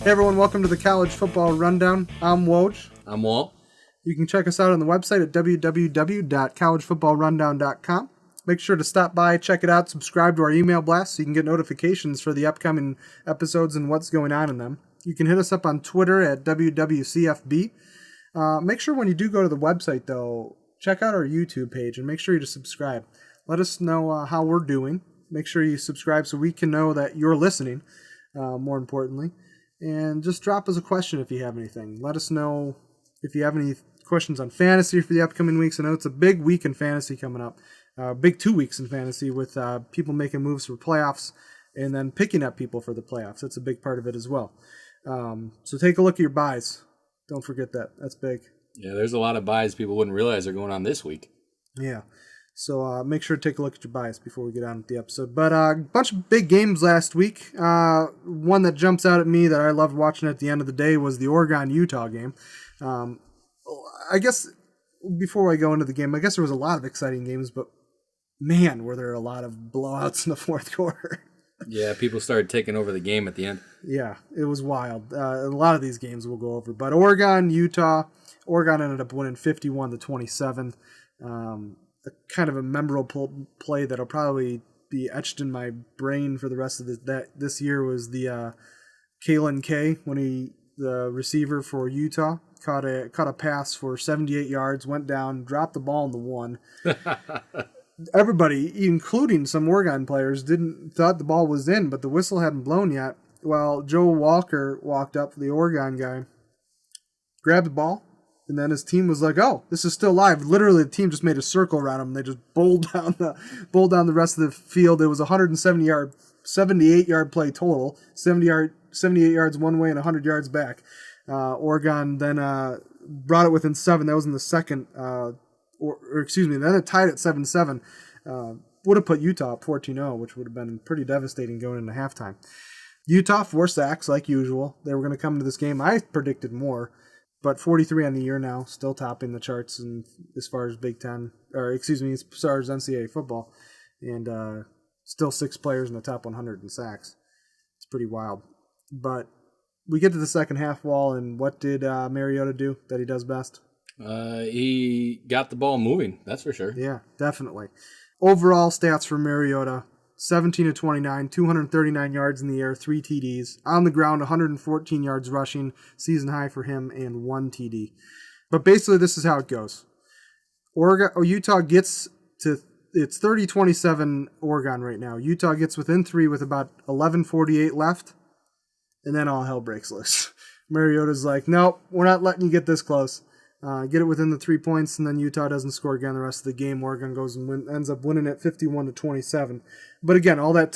Hey everyone, welcome to the College Football Rundown. I'm Woj. I'm Walt. You can check us out on the website at www.collegefootballrundown.com. Make sure to stop by, check it out, subscribe to our email blast so you can get notifications for the upcoming episodes and what's going on in them. You can hit us up on Twitter at WWCFB. Make sure when you do go to the website, though, check out our YouTube page and make sure you to subscribe. Let us know how we're doing. Make sure you subscribe so we can know that you're listening, more importantly. And just drop us a question if you have anything. Let us know if you have any questions on fantasy for the upcoming weeks. I know it's a big week in fantasy coming up. Big 2 weeks in fantasy with people making moves for playoffs and then picking up people for the playoffs. That's a big part of it as well. So take a look at your buys. Don't forget that. That's big. Yeah, there's a lot of buys people wouldn't realize are going on this week. Yeah. So make sure to take a look at your bias before we get on with the episode. But a bunch of big games last week. One that jumps out at me that I loved watching at the end of the day was the Oregon-Utah game. I guess before I go into the game, I guess there was a lot of exciting games, but man, were there a lot of blowouts in the fourth quarter. Yeah, people started taking over the game at the end. Yeah, it was wild. A lot of these games we'll go over. But Oregon-Utah, Oregon ended up winning 51-27. Kind of a memorable play that'll probably be etched in my brain for the rest of this year was the Kalen K when the receiver for Utah caught a pass for 78 yards, went down, dropped the ball in the one. Everybody, including some Oregon players, thought the ball was in, but the whistle hadn't blown yet. Well, Joe Walker walked up, the Oregon guy, grabbed the ball. And then his team was like, "Oh, this is still live." Literally, the team just made a circle around him. They just bowled down the rest of the field. It was a 78-yard play total, 78 yards one way and 100 yards back. Oregon then brought it within 7. That was in the second, then it tied at 7-7. Would have put Utah up 14-0, which would have been pretty devastating going into halftime. Utah 4 sacks like usual. They were going to come into this game. I predicted more. But 43 on the year now, still topping the charts as far as as far as NCAA football. And still 6 players in the top 100 in sacks. It's pretty wild. But we get to the second half, Wall, and what did Mariota do that he does best? He got the ball moving, that's for sure. Yeah, definitely. Overall stats for Mariota, 17-29, 239 yards in the air, 3 TDs. On the ground, 114 yards rushing, season high for him, and 1 TD. But basically, this is how it goes. Utah gets to, it's 30-27 Oregon right now. Utah gets within 3 with about 11:48 left, and then all hell breaks loose. Mariota's like, nope, we're not letting you get this close. Get it within the 3 points, and then Utah doesn't score again the rest of the game. Oregon goes and ends up winning at 51-27. But again, all that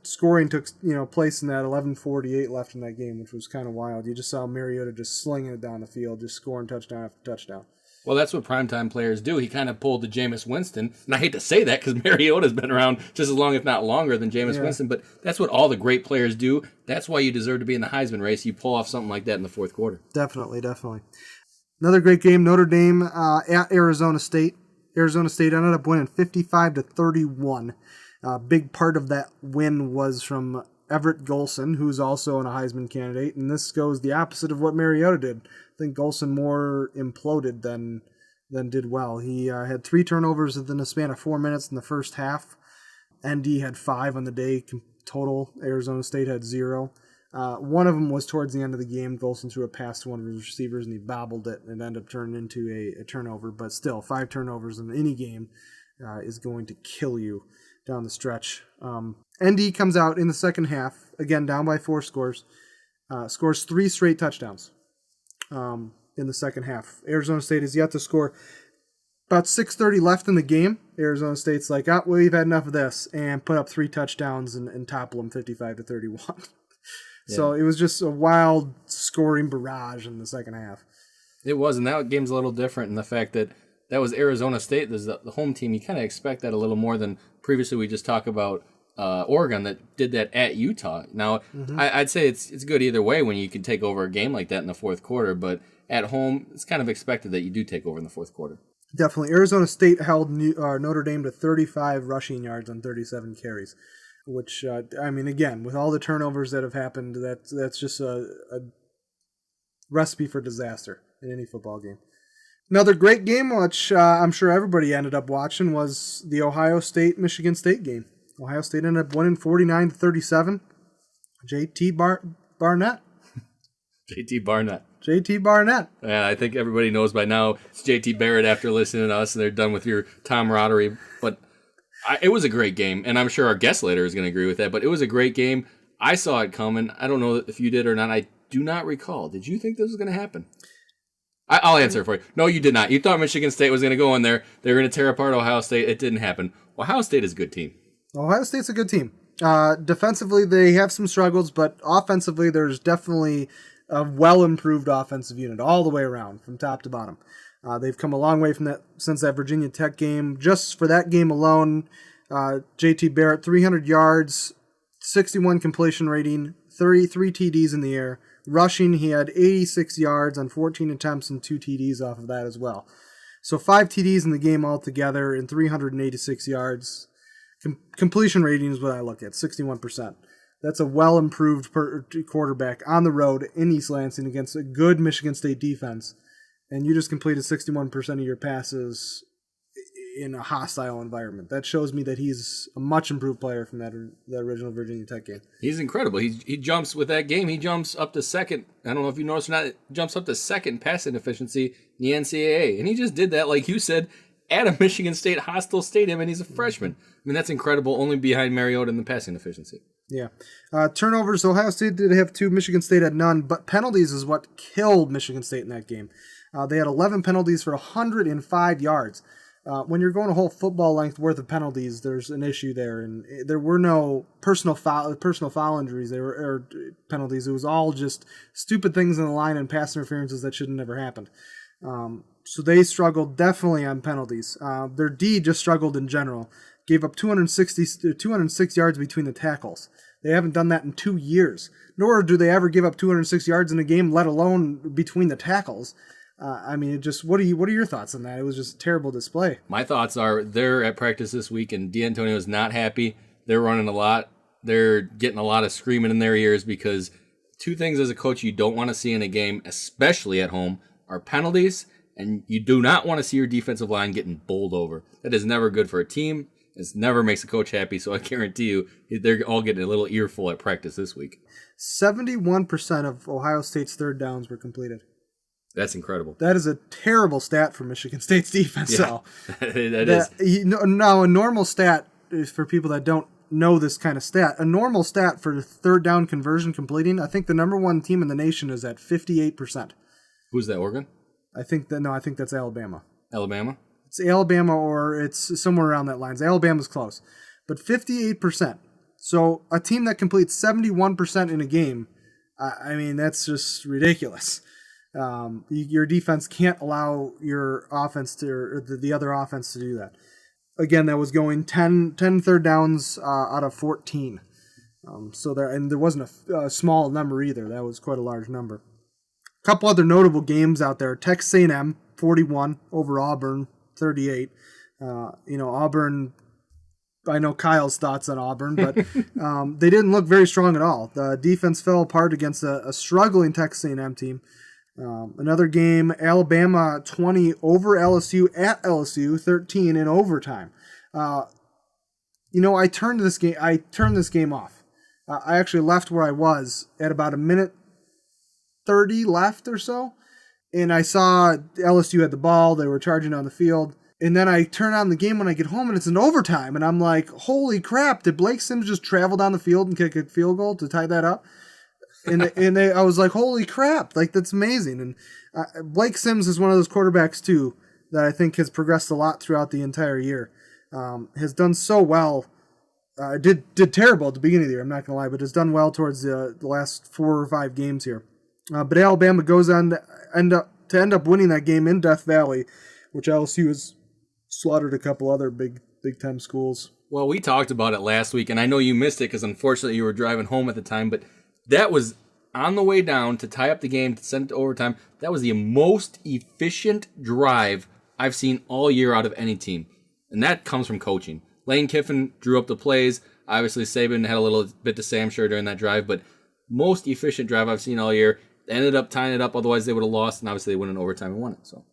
scoring took place in that 11:48 left in that game, which was kind of wild. You just saw Mariota just slinging it down the field, just scoring touchdown after touchdown. Well, that's what primetime players do. He kind of pulled the Jameis Winston, and I hate to say that because Mariota's been around just as long, if not longer, than Jameis Winston. But that's what all the great players do. That's why you deserve to be in the Heisman race. You pull off something like that in the fourth quarter. Definitely. Another great game, Notre Dame at Arizona State. Arizona State ended up winning 55-31. A big part of that win was from Everett Golson, who's also a Heisman candidate, and this goes the opposite of what Mariota did. I think Golson more imploded than did well. He had 3 turnovers within a span of 4 minutes in the first half. ND had 5 on the day total. Arizona State had 0. One of them was towards the end of the game. Golson threw a pass to one of his receivers, and he bobbled it, and it ended up turning into a turnover. But still, 5 turnovers in any game is going to kill you down the stretch. ND comes out in the second half, again down by 4 scores, scores 3 straight touchdowns in the second half. Arizona State has yet to score. About 6:30 left in the game. Arizona State's like, we've had enough of this, and put up 3 touchdowns and topple them 55-31. So it was just a wild scoring barrage in the second half. It was, and that game's a little different in the fact that was Arizona State, the home team. You kind of expect that a little more than previously. We just talked about Oregon that did that at Utah. Now, I'd say it's good either way when you can take over a game like that in the fourth quarter, but at home, it's kind of expected that you do take over in the fourth quarter. Definitely. Arizona State held Notre Dame to 35 rushing yards on 37 carries. which, again, with all the turnovers that have happened, that's just a recipe for disaster in any football game. Another great game, which I'm sure everybody ended up watching, was the Ohio State-Michigan State game. Ohio State ended up winning 49-37. JT Barnett. JT Barnett. Yeah, I think everybody knows by now it's JT Barrett after listening to us, and they're done with your camaraderie. But it was a great game, and I'm sure our guest later is going to agree with that, but it was a great game. I saw it coming. I don't know if you did or not. I do not recall. Did you think this was going to happen? I'll answer it for you. No, you did not. You thought Michigan State was going to go in there. They were going to tear apart Ohio State. It didn't happen. Ohio State is a good team. Ohio State's a good team. Defensively, they have some struggles, but offensively, there's definitely a well-improved offensive unit all the way around, from top to bottom. They've come a long way from that since that Virginia Tech game. Just for that game alone, JT Barrett, 300 yards, 61 completion rating, 33 TDs in the air. Rushing, he had 86 yards on 14 attempts and 2 TDs off of that as well. So 5 TDs in the game altogether and 386 yards. Completion rating is what I look at, 61%. That's a well-improved quarterback on the road in East Lansing against a good Michigan State defense. And you just completed 61% of your passes in a hostile environment. That shows me that he's a much improved player from that original Virginia Tech game. He's incredible. He jumps with that game. He jumps up to second. I don't know if you noticed or not. Jumps up to second passing efficiency in the NCAA. And he just did that, like you said, at a Michigan State hostile stadium, and he's a freshman. I mean, that's incredible, only behind Mariota in the passing efficiency. Yeah. Turnovers, Ohio State did have 2, Michigan State had none, but penalties is what killed Michigan State in that game. They had 11 penalties for 105 yards. When you're going a whole football length worth of penalties, there's an issue there, and there were no personal foul injuries or penalties. It was all just stupid things in the line and pass interferences that should have never happened. So they struggled definitely on penalties. Their D just struggled in general. Gave up 206 yards between the tackles. They haven't done that in 2 years. Nor do they ever give up 206 yards in a game, let alone between the tackles. What are your thoughts on that? It was just a terrible display. My thoughts are they're at practice this week, and D'Antonio's not happy. They're running a lot. They're getting a lot of screaming in their ears because 2 things as a coach you don't want to see in a game, especially at home, are penalties, and you do not want to see your defensive line getting bowled over. That is never good for a team. It never makes a coach happy, so I guarantee you they're all getting a little earful at practice this week. 71% of Ohio State's third downs were completed. That's incredible. That is a terrible stat for Michigan State's defense. Yeah, that is. Now, a normal stat is for people that don't know this kind of stat. A normal stat for the third down conversion completing, I think the number 1 team in the nation is at 58%. Who's that, Oregon? I think that's Alabama. Alabama? It's Alabama or it's somewhere around that line. Alabama's close. But 58%. So a team that completes 71% in a game, that's just ridiculous. Your defense can't allow your offense or the other offense to do that. Again, that was going 10 third downs out of 14. There wasn't a small number either. That was quite a large number. A couple other notable games out there. Texas A&M 41 over Auburn 38. Auburn. I know Kyle's thoughts on Auburn, but they didn't look very strong at all. The defense fell apart against a struggling Texas A&M team. Another game, Alabama 20 over LSU at LSU 13 in overtime. I turned this game off. I actually left where I was at about a minute 30 left or so, and I saw LSU had the ball. They were charging on the field, and then I turn on the game when I get home, and it's an overtime, and I'm like, holy crap! Did Blake Sims just travel down the field and kick a field goal to tie that up? I was like, holy crap, that's amazing. And Blake Sims is one of those quarterbacks, too, that I think has progressed a lot throughout the entire year. Has done so well. Did terrible at the beginning of the year, I'm not going to lie, but has done well towards the last 4 or 5 games here. But Alabama goes on to end up winning that game in Death Valley, which LSU has slaughtered a couple other Big Ten schools. Well, we talked about it last week, and I know you missed it because unfortunately you were driving home at the time, but that was on the way down to tie up the game, to send it to overtime. That was the most efficient drive I've seen all year out of any team. And that comes from coaching. Lane Kiffin drew up the plays. Obviously, Saban had a little bit to say, I'm sure, during that drive, but most efficient drive I've seen all year. They ended up tying it up, otherwise they would have lost, and obviously they went in overtime and won it. So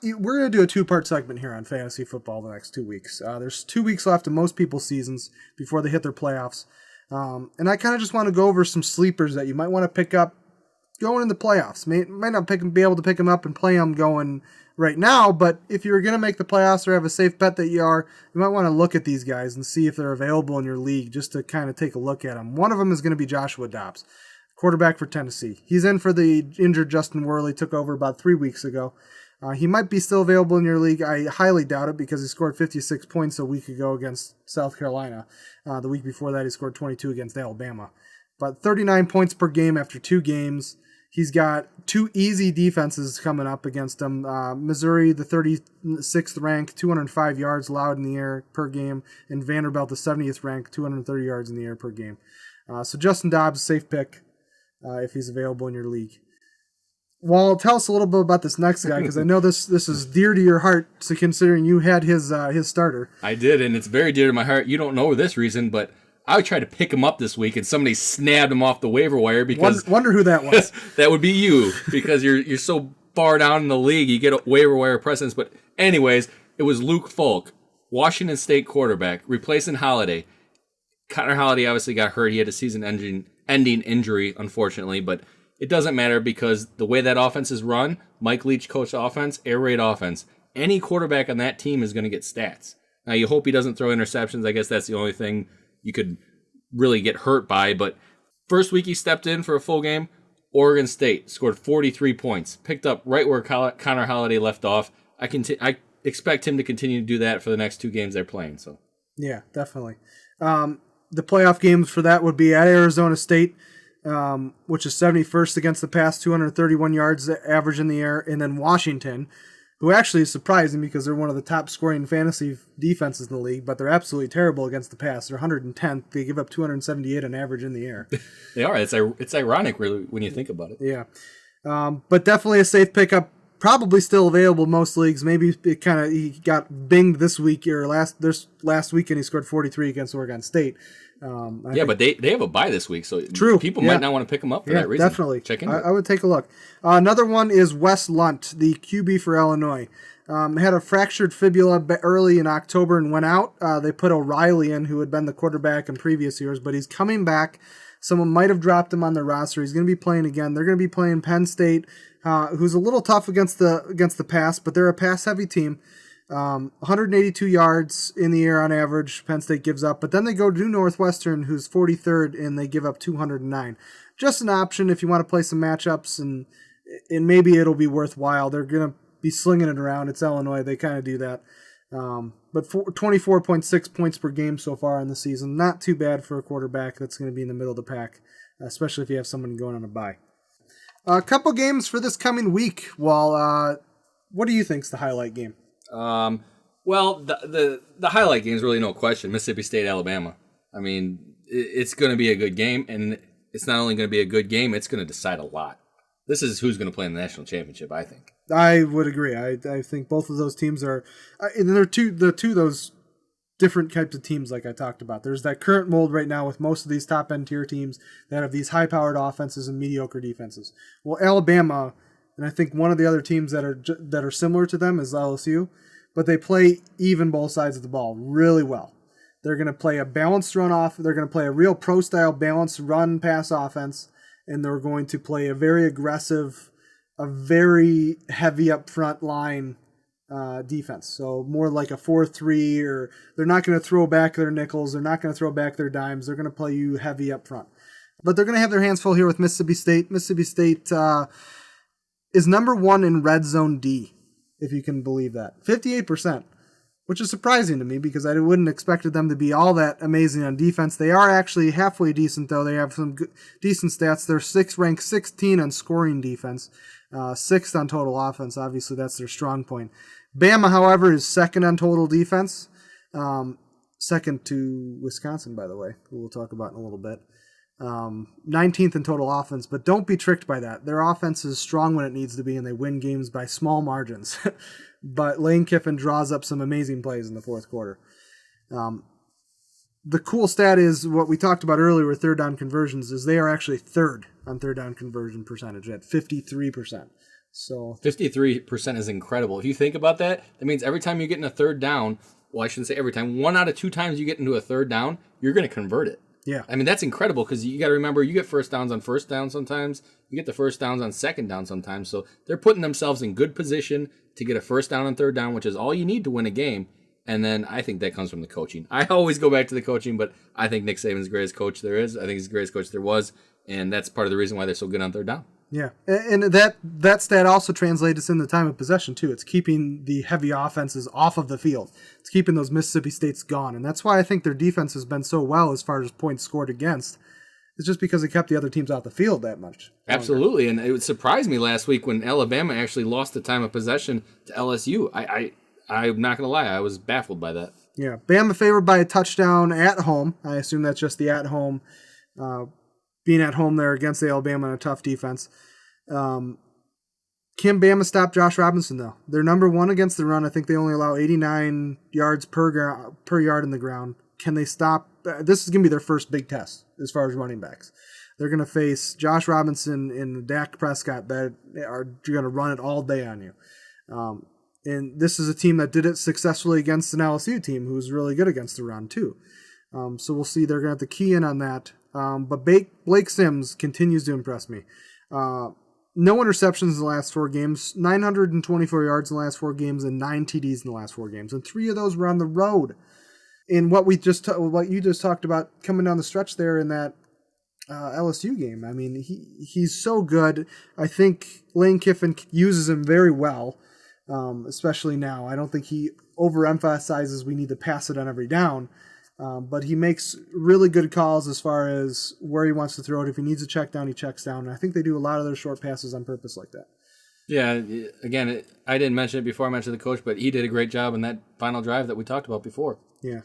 we're going to do a two-part segment here on fantasy football the next 2 weeks. There's 2 weeks left in most people's seasons before they hit their playoffs. And I kind of just want to go over some sleepers that you might want to pick up going in the playoffs. Might not be able to pick them up and play them going right now, but if you're going to make the playoffs or have a safe bet that you might want to look at these guys and see if they're available in your league just to kind of take a look at them. One of them is going to be Joshua Dobbs, quarterback for Tennessee. He's in for the injured Justin Worley, took over about 3 weeks ago. He might be still available in your league. I highly doubt it because he scored 56 points a week ago against South Carolina. The week before that, he scored 22 against Alabama. But 39 points per game after 2 games. He's got 2 easy defenses coming up against him. Missouri, the 36th ranked, 205 yards allowed in the air per game, and Vanderbilt, the 70th ranked, 230 yards in the air per game. So Justin Dobbs, safe pick if he's available in your league. Well, tell us a little bit about this next guy, because I know this is dear to your heart, so considering you had his starter. I did, and it's very dear to my heart. You don't know this reason, but I tried to pick him up this week, and somebody snapped him off the waiver wire because wonder who that was. That would be you, because you're so far down in the league, you get a waiver wire presence. But anyways, it was Luke Falk, Washington State quarterback, replacing Holiday. Connor Holiday obviously got hurt. He had a season-ending injury, unfortunately, but it doesn't matter because the way that offense is run, Mike Leach coached offense, air raid offense. Any quarterback on that team is going to get stats. Now, you hope he doesn't throw interceptions. I guess that's the only thing you could really get hurt by. But first week he stepped in for a full game, Oregon State scored 43 points, picked up right where Connor Holiday left off. I expect him to continue to do that for the next 2 games they're playing. So yeah, definitely. The playoff games for that would be at Arizona State, which is 71st against the pass, 231 yards average in the air, and then Washington, who actually is surprising because they're one of the top scoring fantasy defenses in the league, but they're absolutely terrible against the pass. They're 110th. They give up 278 on average in the air. They are. It's ironic, really, when you think about it. Yeah. But definitely a safe pickup. Probably still available in most leagues. Maybe he got binged this week or last week, and he scored 43 against Oregon State. But they have a bye this week, so true. People might not want to pick them up for that reason. Definitely. Check in. I would take a look. Another one is Wes Lunt, the QB for Illinois. Had a fractured fibula early in October and went out. They put O'Reilly in, who had been the quarterback in previous years, but he's coming back. Someone might have dropped him on their roster. He's going to be playing again. They're going to be playing Penn State, who's a little tough against the pass, but they're a pass-heavy team. 182 yards in the air on average, Penn State gives up. But then they go to Northwestern, who's 43rd, and they give up 209. Just an option if you want to play some matchups, and maybe it'll be worthwhile. They're going to be slinging it around. It's Illinois. They kind of do that. But 24.6 points per game so far in the season. Not too bad for a quarterback that's going to be in the middle of the pack, especially if you have someone going on a bye. A couple games for this coming week. Well, what do you think's the highlight game? Well, the highlight game is really no question. Mississippi State, Alabama. I mean, it's going to be a good game, and it's not only going to be a good game, it's going to decide a lot. This is who's going to play in the national championship, I think. I would agree. I think both of those teams are, and they're two those different types of teams like I talked about. There's that current mold right now with most of these top-end tier teams that have these high-powered offenses and mediocre defenses. Well, Alabama, and I think one of the other teams that are similar to them is LSU, but they play even both sides of the ball really well. They're going to play a balanced run off. They're going to play a real pro-style balanced run-pass offense, and they're going to play a very aggressive, a very heavy up front line defense. So more like a 4-3, or they're not going to throw back their nickels. They're not going to throw back their dimes. They're going to play you heavy up front. But they're going to have their hands full here with Mississippi State. Mississippi State is number 1 in red zone D, if you can believe that. 58%, which is surprising to me because I wouldn't expected them to be all that amazing on defense. They are actually halfway decent, though. They have some decent stats. They're ranked 16 on scoring defense, 6th on total offense. Obviously, that's their strong point. Bama, however, is 2nd on total defense, 2nd to Wisconsin, by the way, who we'll talk about in a little bit. 19th in total offense, but don't be tricked by that. Their offense is strong when it needs to be, and they win games by small margins. But Lane Kiffin draws up some amazing plays in the fourth quarter. the cool stat is what we talked about earlier with third down conversions is they are actually third on third down conversion percentage at 53%. So 53% is incredible. If you think about that, that means every time you get in a third down, well, I shouldn't say every time, 1 out of 2 times you get into a third down, you're going to convert it. yeah, I mean, that's incredible because you got to remember, you get first downs on first down sometimes. You get the first downs on second down sometimes. So they're putting themselves in good position to get a first down and third down, which is all you need to win a game. And then I think that comes from the coaching. I always go back to the coaching, but I think Nick Saban's the greatest coach there is. I think he's the greatest coach there was. And that's part of the reason why they're so good on third down. yeah. And that stat also translates in the time of possession, too. It's keeping the heavy offenses off of the field. It's keeping those Mississippi States gone. And that's why I think their defense has been so well as far as points scored against. It's just because they kept the other teams out the field that much. Absolutely. And it would surprise me last week when Alabama actually lost the time of possession to LSU. I'm not going to lie. I was baffled by that. Yeah. Bama favored by a touchdown at home. I assume that's just the at home, being at home there against the Alabama in a tough defense. Can Bama stop Josh Robinson, though? They're number 1 against the run. I think they only allow 89 yards per yard in the ground. Can they stop? This is going to be their first big test as far as running backs. They're going to face Josh Robinson and Dak Prescott that are going to run it all day on you. And this is a team that did it successfully against an LSU team who's really good against the run, too. So we'll see. They're going to have to key in on that. But Blake Sims continues to impress me. No interceptions in the last 4 games, 924 yards in the last 4 games, and 9 TDs in the last 4 games. And 3 of those were on the road. And what you just talked about coming down the stretch there in that LSU game, I mean, he's so good. I think Lane Kiffin uses him very well. Especially now. I don't think he overemphasizes we need to pass it on every down, but he makes really good calls as far as where he wants to throw it. If he needs a check down, he checks down. And I think they do a lot of their short passes on purpose like that. Yeah, again, I didn't mention it before I mentioned the coach, but he did a great job in that final drive that we talked about before. Yeah.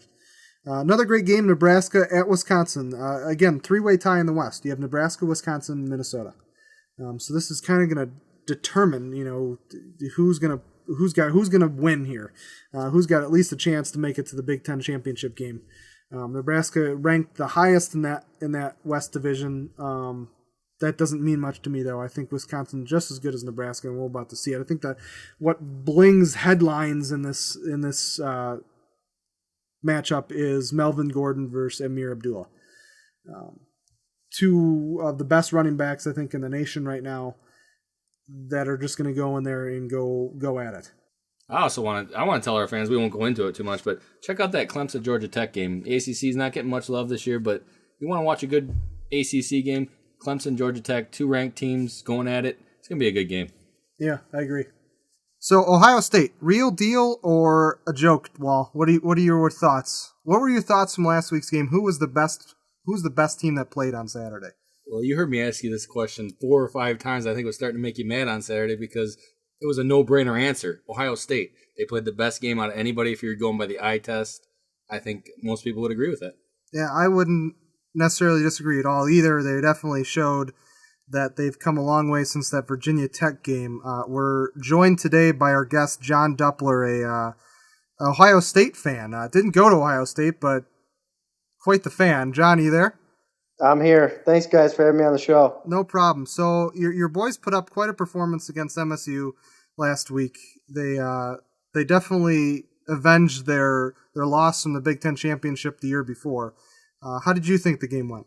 Another great game, Nebraska at Wisconsin. Again, 3-way tie in the West. You have Nebraska, Wisconsin, Minnesota. So this is kind of going to determine, who's going to win here, who's got at least a chance to make it to the Big Ten championship game. Nebraska ranked the highest in that West division. That doesn't mean much to me, though. I think Wisconsin just as good as Nebraska, and we're about to see it. I think that what blings headlines in this matchup is Melvin Gordon versus Amir Abdullah. 2 of the best running backs, I think, in the nation right now, that are just going to go in there and go at it. I want to tell our fans, we won't go into it too much, but check out that Clemson Georgia Tech game. ACC is not getting much love this year, but you want to watch a good ACC game, Clemson Georgia Tech, 2 ranked teams going at it. It's going to be a good game. Yeah, I agree. So Ohio State, real deal or a joke, Wall? What are your thoughts? What were your thoughts from last week's game? Who's the best team that played on Saturday? Well, you heard me ask you this question 4 or 5 times. I think it was starting to make you mad on Saturday because it was a no-brainer answer. Ohio State. They played the best game out of anybody if you're going by the eye test. I think most people would agree with that. Yeah, I wouldn't necessarily disagree at all either. They definitely showed that they've come a long way since that Virginia Tech game. We're joined today by our guest, Jon Duppler, a Ohio State fan. Didn't go to Ohio State, but quite the fan. John, you there? I'm here. Thanks, guys, for having me on the show. No problem. So your boys put up quite a performance against MSU last week. They definitely avenged their loss from the Big Ten championship the year before. How did you think the game went?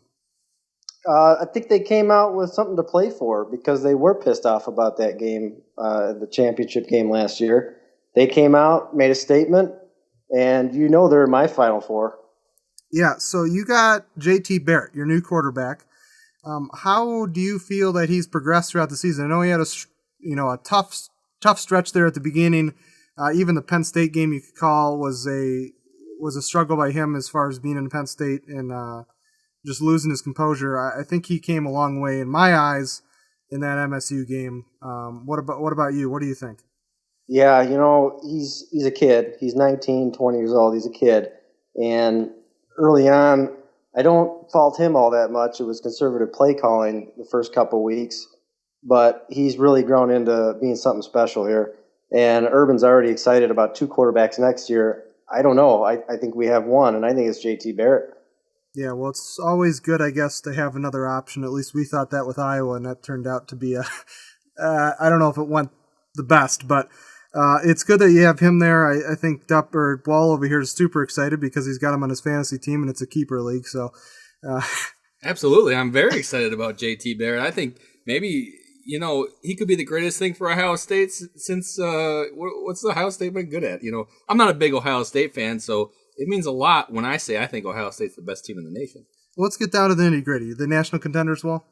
I think they came out with something to play for because they were pissed off about that game, the championship game last year. They came out, made a statement, and they're in my Final Four. Yeah, so you got JT Barrett, your new quarterback. How do you feel that he's progressed throughout the season? I know he had a tough stretch there at the beginning. Even the Penn State game you could call was a struggle by him as far as being in Penn State and just losing his composure. I think he came a long way in my eyes in that MSU game. What about you? What do you think? Yeah, he's a kid. He's 19, 20 years old. He's a kid. And early on, I don't fault him all that much. It was conservative play calling the first couple weeks, but he's really grown into being something special here. And Urban's already excited about 2 quarterbacks next year. I don't know. I think we have one, and I think it's JT Barrett. Yeah, well, it's always good, I guess, to have another option. At least we thought that with Iowa, and that turned out to be a. I don't know if it went the best, but it's good that you have him there. I think Wahl over here is super excited because he's got him on his fantasy team, and it's a keeper league. So, Absolutely, I'm very excited about JT Barrett. I think maybe he could be the greatest thing for Ohio State since what's Ohio State been good at? I'm not a big Ohio State fan, so it means a lot when I say I think Ohio State's the best team in the nation. Let's get down to the nitty-gritty. The national contenders, Wall?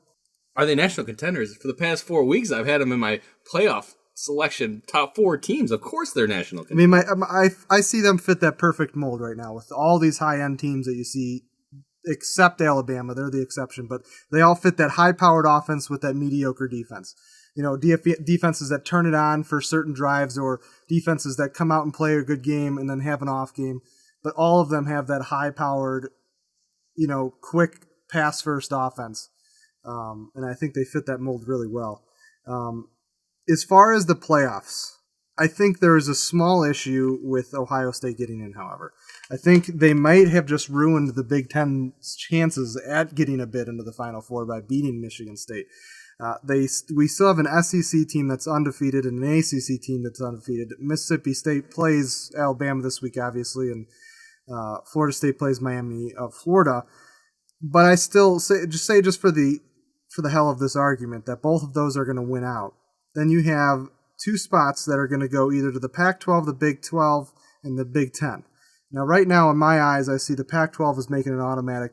Are they national contenders? For the past 4 weeks, I've had them in my playoff selection top 4 teams. Of course they're national contenders. I mean, I see them fit that perfect mold right now with all these high-end teams that you see, except Alabama. They're the exception, but they all fit that high-powered offense with that mediocre defense. Defenses that turn it on for certain drives or defenses that come out and play a good game and then have an off game. But all of them have that high-powered, quick pass-first offense. And I think they fit that mold really well. As far as the playoffs, I think there is a small issue with Ohio State getting in, however. I think they might have just ruined the Big Ten's chances at getting a bid into the Final Four by beating Michigan State. We still have an SEC team that's undefeated and an ACC team that's undefeated. Mississippi State plays Alabama this week, obviously, and Florida State plays Miami of Florida. But I still say just for the hell of this argument that both of those are going to win out. Then you have 2 spots that are going to go either to the Pac-12, the Big 12, and the Big 10. Now, right now, in my eyes, I see the Pac-12 is making an automatic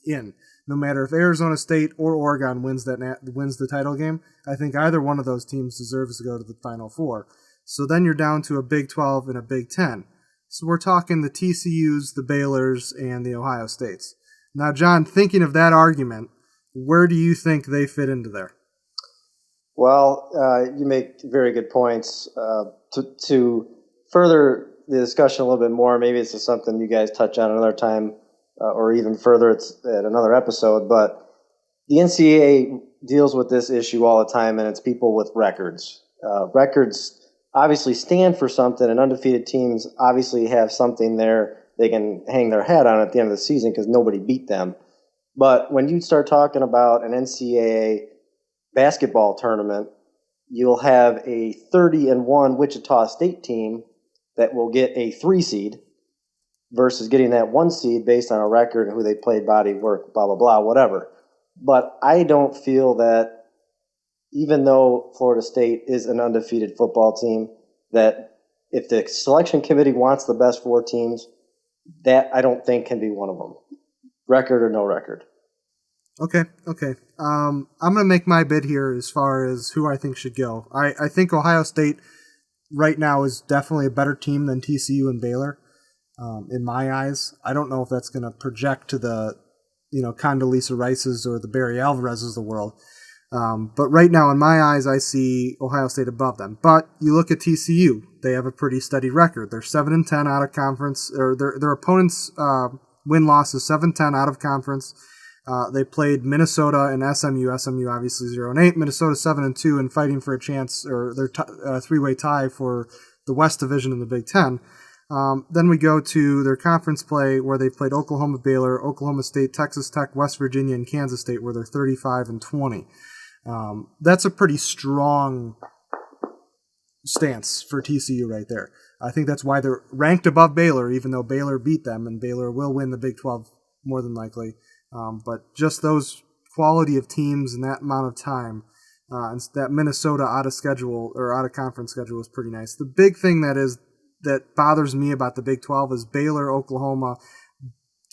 in. No matter if Arizona State or Oregon wins the title game, I think either one of those teams deserves to go to the Final Four. So then you're down to a Big 12 and a Big 10. So we're talking the TCUs, the Baylors, and the Ohio States. Now, John, thinking of that argument, where do you think they fit into there? Well, you make very good points. To further the discussion a little bit more, maybe it's just something you guys touch on another time, or even further, it's at another episode. But the NCAA deals with this issue all the time, and it's people with records. Records obviously stand for something, and undefeated teams obviously have something there they can hang their hat on at the end of the season because nobody beat them. But when you start talking about an NCAA basketball tournament, you'll have a 30-1 Wichita State team that will get a 3 seed versus getting that 1 seed based on a record and who they played, body work, blah, blah, blah, whatever. But I don't feel that even though Florida State is an undefeated football team, that if the selection committee wants the best 4 teams, that I don't think can be one of them. Record or no record. Okay. I'm going to make my bid here as far as who I think should go. I think Ohio State right now is definitely a better team than TCU and Baylor, in my eyes. I don't know if that's going to project to the Condoleezza Rice's or the Barry Alvarez's of the world. But right now, in my eyes, I see Ohio State above them. But you look at TCU; they have a pretty steady record. They're 7-10 out of conference, or their opponents' win-loss is 7-10 out of conference. They played Minnesota and SMU. SMU obviously 0-8. Minnesota 7-2 and fighting for a chance, or their 3-way tie for the West Division in the Big Ten. Then we go to their conference play where they played Oklahoma, Baylor, Oklahoma State, Texas Tech, West Virginia, and Kansas State, where they're 35-20. That's a pretty strong stance for TCU right there. I think that's why they're ranked above Baylor, even though Baylor beat them, and Baylor will win the Big 12 more than likely. But just those quality of teams in that amount of time, and that Minnesota out of schedule or out of conference schedule is pretty nice. The big thing that bothers me about the Big 12 is Baylor, Oklahoma,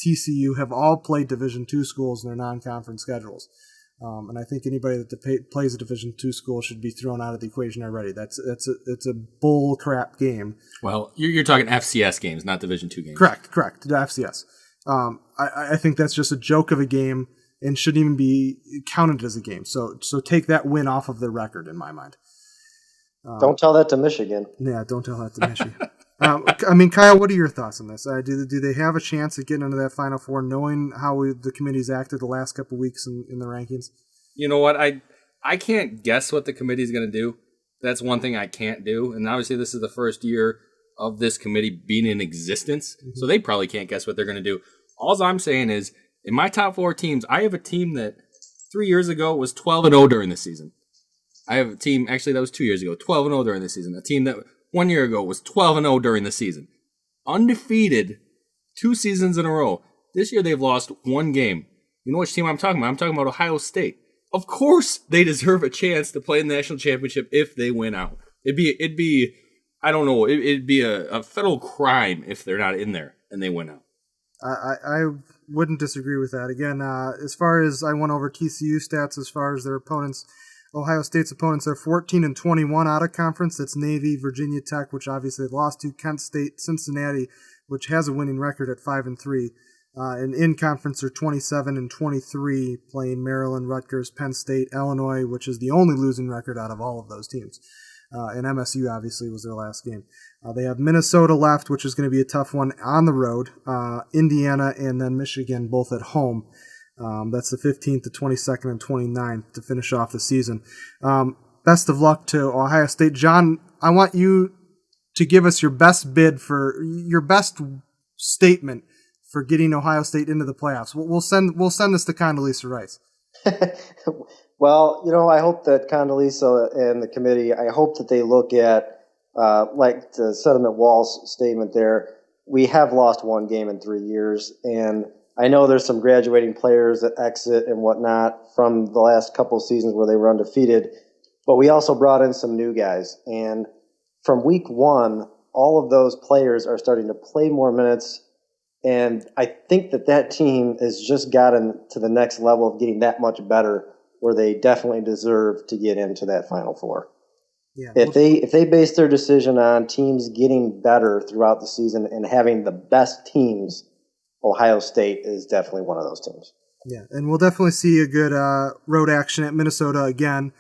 TCU have all played Division II schools in their non-conference schedules. And I think anybody that plays a Division II school should be thrown out of the equation already. It's a bull crap game. Well, you're talking FCS games, not Division II games. Correct. The FCS. I think that's just a joke of a game and shouldn't even be counted as a game. So take that win off of their record, in my mind. Don't tell that to Michigan. Yeah, don't tell that to Michigan. I mean, Kyle, what are your thoughts on this? Do they have a chance at getting into that Final Four, knowing how the committee's acted the last couple of weeks in the rankings? You know what? I can't guess what the committee's going to do. That's one thing I can't do. And obviously, this is the first year of this committee being in existence, so they probably can't guess what they're going to do. All I'm saying is In my top 4 teams, I have a team that 3 years ago was 12-0 during the season. I have a team, actually that was 2 years ago, 12-0 during the season. A team that 1 year ago was 12-0 during the season. Undefeated 2 seasons in a row. This year they've lost 1 game. You know which team I'm talking about? I'm talking about Ohio State. Of course they deserve a chance to play in the national championship if they win out. It'd be I don't know, it'd be a federal crime if they're not in there and they win out. I wouldn't disagree with that. Again, as far as I went over TCU stats, as far as their opponents, Ohio State's opponents are 14-21 out of conference. That's Navy, Virginia Tech, which obviously lost to, Kent State, Cincinnati, which has a winning record at 5-3. And in conference are 27-23, playing Maryland, Rutgers, Penn State, Illinois, which is the only losing record out of all of those teams. And MSU obviously was their last game. They have Minnesota left, which is going to be a tough one on the road. Indiana and then Michigan both at home. That's the 15th, the 22nd, and 29th to finish off the season. Best of luck to Ohio State. John, I want you to give us your best bid for your best statement for getting Ohio State into the playoffs. We'll send this to Condoleezza Rice. Well, I hope that Condoleezza and the committee, I hope that they look at, like the Sediment Wall's statement there, we have lost 1 game in 3 years, and I know there's some graduating players that exit and whatnot from the last couple of seasons where they were undefeated, but we also brought in some new guys, and from week 1, all of those players are starting to play more minutes. And I think that team has just gotten to the next level of getting that much better, where they definitely deserve to get into that Final Four. Yeah. If they base their decision on teams getting better throughout the season and having the best teams, Ohio State is definitely one of those teams. Yeah, and we'll definitely see a good road action at Minnesota again.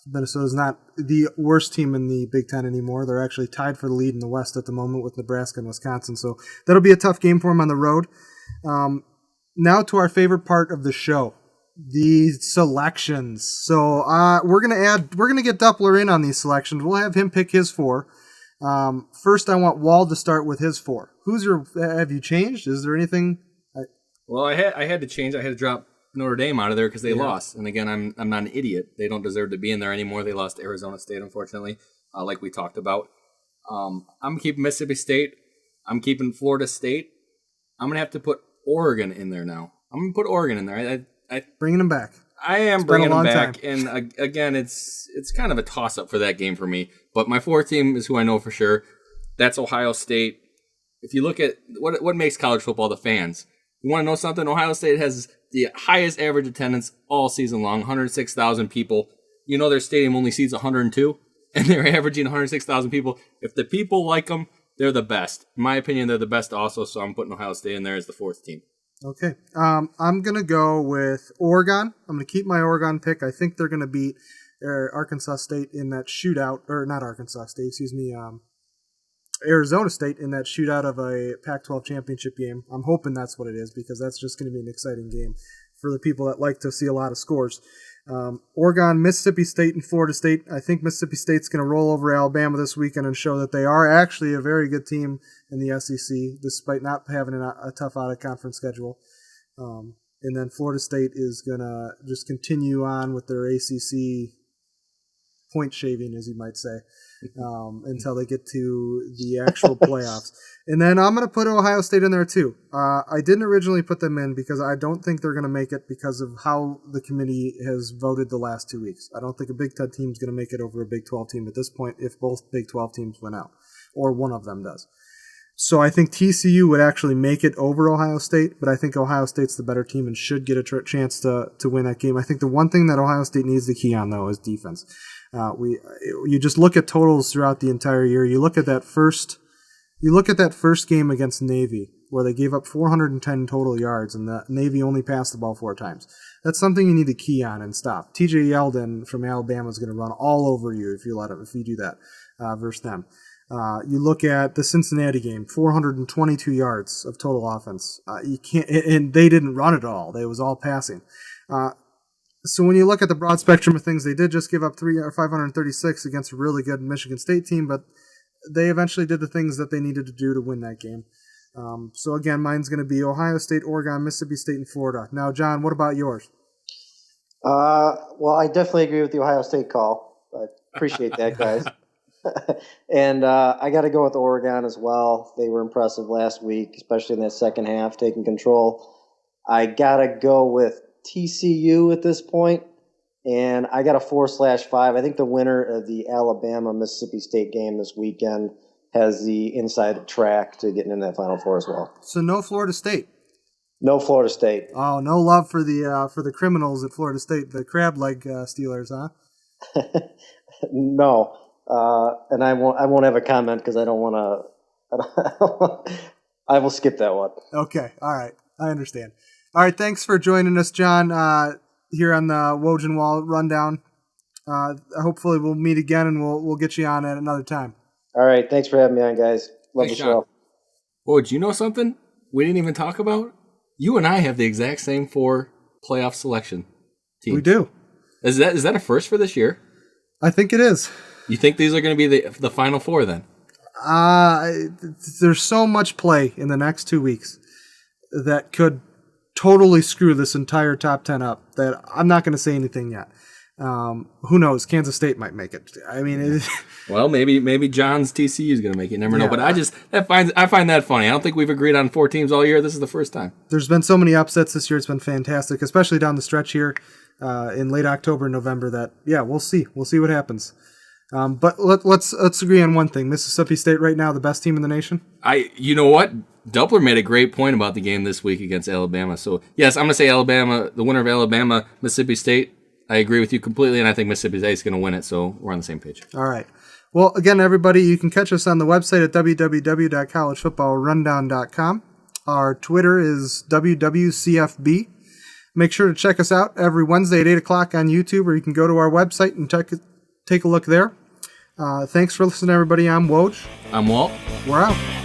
Minnesota's not the worst team in the Big Ten anymore. They're actually tied for the lead in the West at the moment with Nebraska and Wisconsin. So that'll be a tough game for them on the road. Now to our favorite part of the show, the selections. So we're gonna get Duppler in on these selections. We'll have him pick his 4. First, I want Wahl to start with his 4. Have you changed? Is there anything? Well, I had to change. I had to drop Notre Dame out of there because they lost. And again, I'm not an idiot. They don't deserve to be in there anymore. They lost to Arizona State, unfortunately, like we talked about. I'm keeping Mississippi State. I'm keeping Florida State. I'm gonna have to put Oregon in there now. I'm gonna put Oregon in there. I Bringing them back. I am bringing them back, and again, it's kind of a toss-up for that game for me. But my 4th team is who I know for sure. That's Ohio State. If you look at what makes college football, the fans. You want to know something? Ohio State has the highest average attendance all season long, 106,000 people. You know their stadium only seats 102, and they're averaging 106,000 people. If the people like them, they're the best. In my opinion, they're the best also, so I'm putting Ohio State in there as the 4th team. Okay. I'm going to go with Oregon. I'm going to keep my Oregon pick. I think they're going to beat Arkansas State in that shootout, or not Arkansas State, Arizona State in that shootout of a Pac-12 championship game. I'm hoping that's what it is, because that's just going to be an exciting game for the people that like to see a lot of scores. Oregon, Mississippi State, and Florida State. I think Mississippi State's going to roll over Alabama this weekend and show that they are actually a very good team in the SEC, despite not having a tough out-of-conference schedule. And then Florida State is going to just continue on with their ACC point shaving, as you might say, until they get to the actual playoffs. And then I'm going to put Ohio State in there too. I didn't originally put them in because I don't think they're going to make it because of how the committee has voted the last 2 weeks. I don't think a Big Ten team is going to make it over a Big 12 team at this point if both Big 12 teams win out, or one of them does. So I think TCU would actually make it over Ohio State, but I think Ohio State's the better team and should get a chance to win that game. I think the one thing that Ohio State needs to key on, though, is defense. You just look at totals throughout the entire year. You look at that first game against Navy, where they gave up 410 total yards, and the Navy only passed the ball 4 times. That's something you need to key on and stop. TJ Yeldon from Alabama is going to run all over you if you do that versus them. You look at the Cincinnati game, 422 yards of total offense. You can't, and they didn't run it all. It was all passing. So when you look at the broad spectrum of things, they did just give up 536 against a really good Michigan State team, but they eventually did the things that they needed to do to win that game. So again, mine's going to be Ohio State, Oregon, Mississippi State, and Florida. Now, John, what about yours? Well, I definitely agree with the Ohio State call. I appreciate that, guys. And I got to go with Oregon as well. They were impressive last week, especially in that second half, taking control. I got to go with TCU at this point, and I got a 4/5. I think the winner of the Alabama-Mississippi State game this weekend has the inside track to getting in that Final Four as well. So no Florida State. No Florida State. Oh, no love for the criminals at Florida State, the crab leg Steelers, huh? No, and I won't have a comment because I don't want to. I will skip that one. Okay, all right, I understand. All right, thanks for joining us, John, here on the Woj and Wahl rundown. Hopefully, we'll meet again, and we'll get you on at another time. All right, thanks for having me on, guys. Love Thanks, the show. Woj, you know something we didn't even talk about? You and I have the exact same 4 playoff selection teams. We do. Is that a first for this year? I think it is. You think these are going to be the Final Four then? There's so much play in the next 2 weeks that could totally screw this entire top 10 up that I'm not going to say anything yet. Who knows? Kansas State might make it. I mean, well, maybe John's TCU is going to make it. You never know. But I find that funny. I don't think we've agreed on 4 teams all year. This is the first time. There's been so many upsets this year. It's been fantastic, especially down the stretch here in late October and November. That we'll see. We'll see what happens. But let's agree on one thing. Mississippi State right now, the best team in the nation. You know what? Duppler made a great point about the game this week against Alabama. So yes, I'm going to say Alabama, the winner of Alabama, Mississippi State. I agree with you completely, and I think Mississippi State is going to win it, so we're on the same page. All right. Well, again, everybody, you can catch us on the website at www.collegefootballrundown.com. Our Twitter is WWCFB. Make sure to check us out every Wednesday at 8 o'clock on YouTube, or you can go to our website and take a look there. Thanks for listening, everybody. I'm Woj. I'm Walt. We're out.